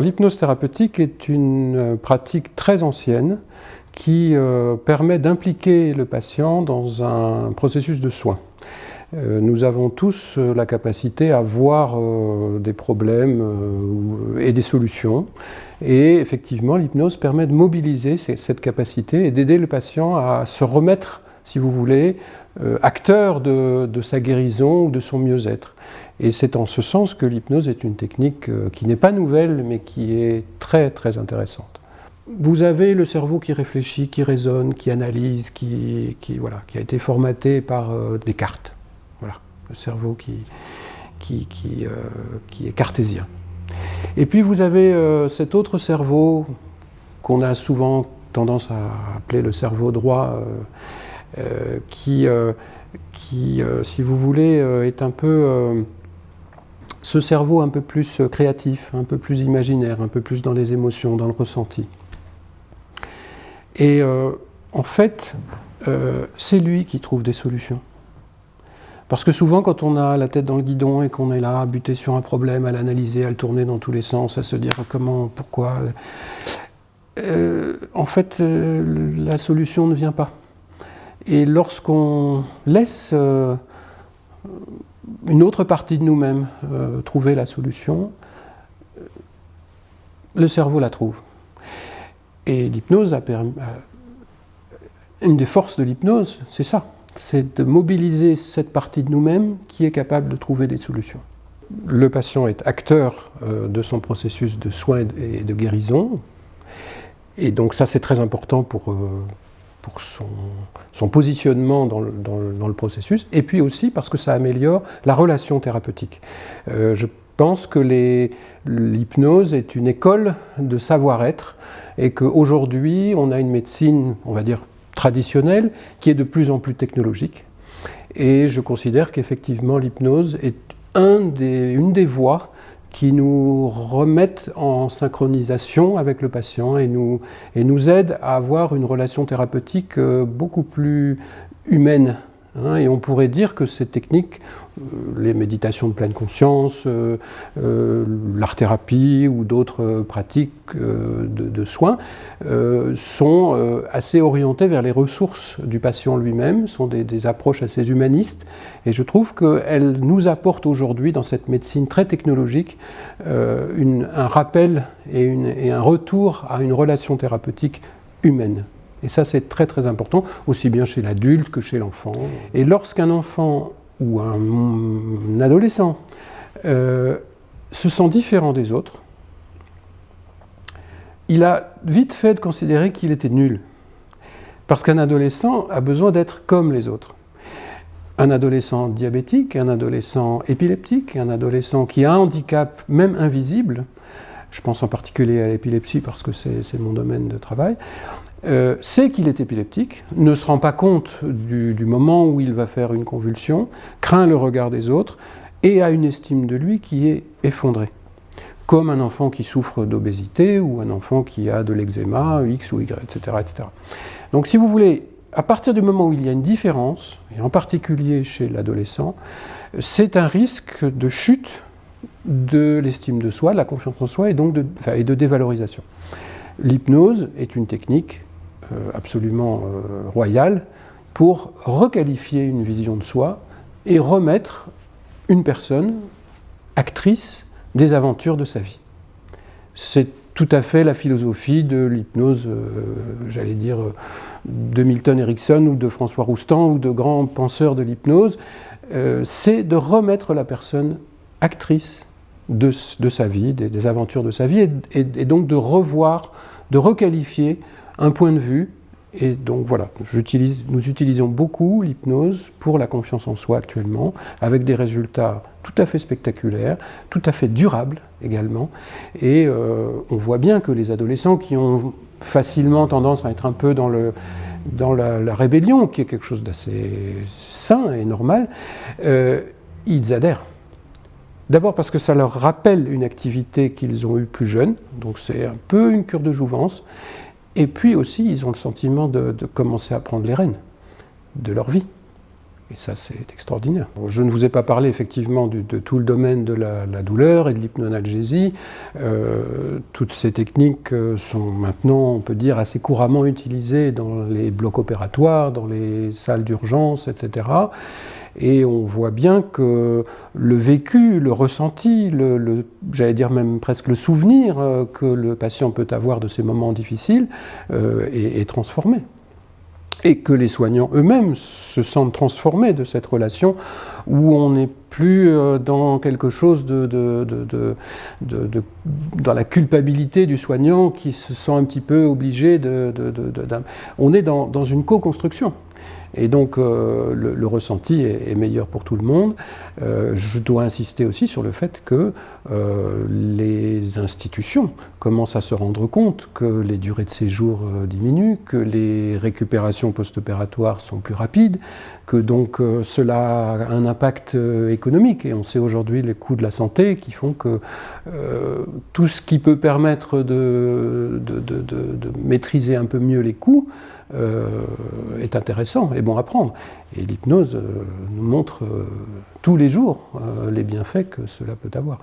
L'hypnose thérapeutique est une pratique très ancienne qui permet d'impliquer le patient dans un processus de soin. Nous avons tous la capacité à voir des problèmes et des solutions. Et effectivement, l'hypnose permet de mobiliser cette capacité et d'aider le patient à se remettre, si vous voulez, acteur de sa guérison ou de son mieux-être. Et c'est en ce sens que l'hypnose est une technique qui n'est pas nouvelle, mais qui est très très intéressante. Vous avez le cerveau qui réfléchit, qui raisonne, qui analyse, qui a été formaté par Descartes. Voilà, le cerveau qui est cartésien. Et puis vous avez cet autre cerveau qu'on a souvent tendance à appeler le cerveau droit, qui, si vous voulez, est un peu ce cerveau un peu plus créatif, un peu plus imaginaire, un peu plus dans les émotions, dans le ressenti. Et en fait, c'est lui qui trouve des solutions. Parce que souvent, quand on a la tête dans le guidon et qu'on est là, à buter sur un problème, à l'analyser, à le tourner dans tous les sens, à se dire comment, pourquoi, en fait, la solution ne vient pas. Et lorsqu'on laisse une autre partie de nous-mêmes trouver la solution, le cerveau la trouve. Et l'hypnose a permis... une des forces de l'hypnose, c'est ça. C'est de mobiliser cette partie de nous-mêmes qui est capable de trouver des solutions. Le patient est acteur de son processus de soin et de guérison. Et donc ça, c'est très important pour son positionnement dans le processus. Et puis aussi parce que ça améliore la relation thérapeutique. Je pense que l'hypnose est une école de savoir-être et qu'aujourd'hui, on a une médecine, on va dire, traditionnelle, qui est de plus en plus technologique. Et je considère qu'effectivement l'hypnose est une des voies qui nous remettent en synchronisation avec le patient et nous aident à avoir une relation thérapeutique beaucoup plus humaine. Et on pourrait dire que ces techniques, les méditations de pleine conscience, l'art-thérapie ou d'autres pratiques de soins, sont assez orientées vers les ressources du patient lui-même, sont des approches assez humanistes, et je trouve qu'elles nous apportent aujourd'hui, dans cette médecine très technologique, un rappel et un retour à une relation thérapeutique humaine. Et ça, c'est très très important, aussi bien chez l'adulte que chez l'enfant. Et lorsqu'un enfant ou un adolescent se sent différent des autres, il a vite fait de considérer qu'il était nul. Parce qu'un adolescent a besoin d'être comme les autres. Un adolescent diabétique, un adolescent épileptique, un adolescent qui a un handicap, même invisible, je pense en particulier à l'épilepsie parce que c'est mon domaine de travail, sait qu'il est épileptique, ne se rend pas compte du moment où il va faire une convulsion, craint le regard des autres et a une estime de lui qui est effondrée. Comme un enfant qui souffre d'obésité ou un enfant qui a de l'eczéma, X ou Y, etc., etc. Donc si vous voulez, à partir du moment où il y a une différence, et en particulier chez l'adolescent, c'est un risque de chute de l'estime de soi, de la confiance en soi et donc de dévalorisation. L'hypnose est une technique absolument royale pour requalifier une vision de soi et remettre une personne actrice des aventures de sa vie. C'est tout à fait la philosophie de l'hypnose, j'allais dire, de Milton Erickson ou de François Roustan ou de grands penseurs de l'hypnose, c'est de remettre la personne actrice de sa vie, des aventures de sa vie, et donc de revoir, de requalifier un point de vue. Et donc voilà, nous utilisons beaucoup l'hypnose pour la confiance en soi actuellement, avec des résultats tout à fait spectaculaires, tout à fait durables également. Et on voit bien que les adolescents qui ont facilement tendance à être un peu dans la rébellion, qui est quelque chose d'assez sain et normal, ils adhèrent. D'abord parce que ça leur rappelle une activité qu'ils ont eue plus jeune, donc c'est un peu une cure de jouvence. Et puis aussi, ils ont le sentiment de commencer à prendre les rênes de leur vie. Et ça, c'est extraordinaire. Je ne vous ai pas parlé effectivement de tout le domaine de la douleur et de l'hypnoanalgésie. Toutes ces techniques sont maintenant, on peut dire, assez couramment utilisées dans les blocs opératoires, dans les salles d'urgence, etc. Et on voit bien que le vécu, le ressenti, j'allais dire même presque le souvenir que le patient peut avoir de ces moments difficiles est transformé. Et que les soignants eux-mêmes se sentent transformés de cette relation où on n'est plus dans quelque chose dans la culpabilité du soignant qui se sent un petit peu obligé on est dans une co-construction. Et donc le ressenti est meilleur pour tout le monde. Je dois insister aussi sur le fait que les institutions commencent à se rendre compte que les durées de séjour diminuent, que les récupérations post-opératoires sont plus rapides, que donc cela a un impact économique. Et on sait aujourd'hui les coûts de la santé qui font que tout ce qui peut permettre de maîtriser un peu mieux les coûts est intéressant et bon à prendre. Et l'hypnose nous montre tous les jours les bienfaits que cela peut avoir.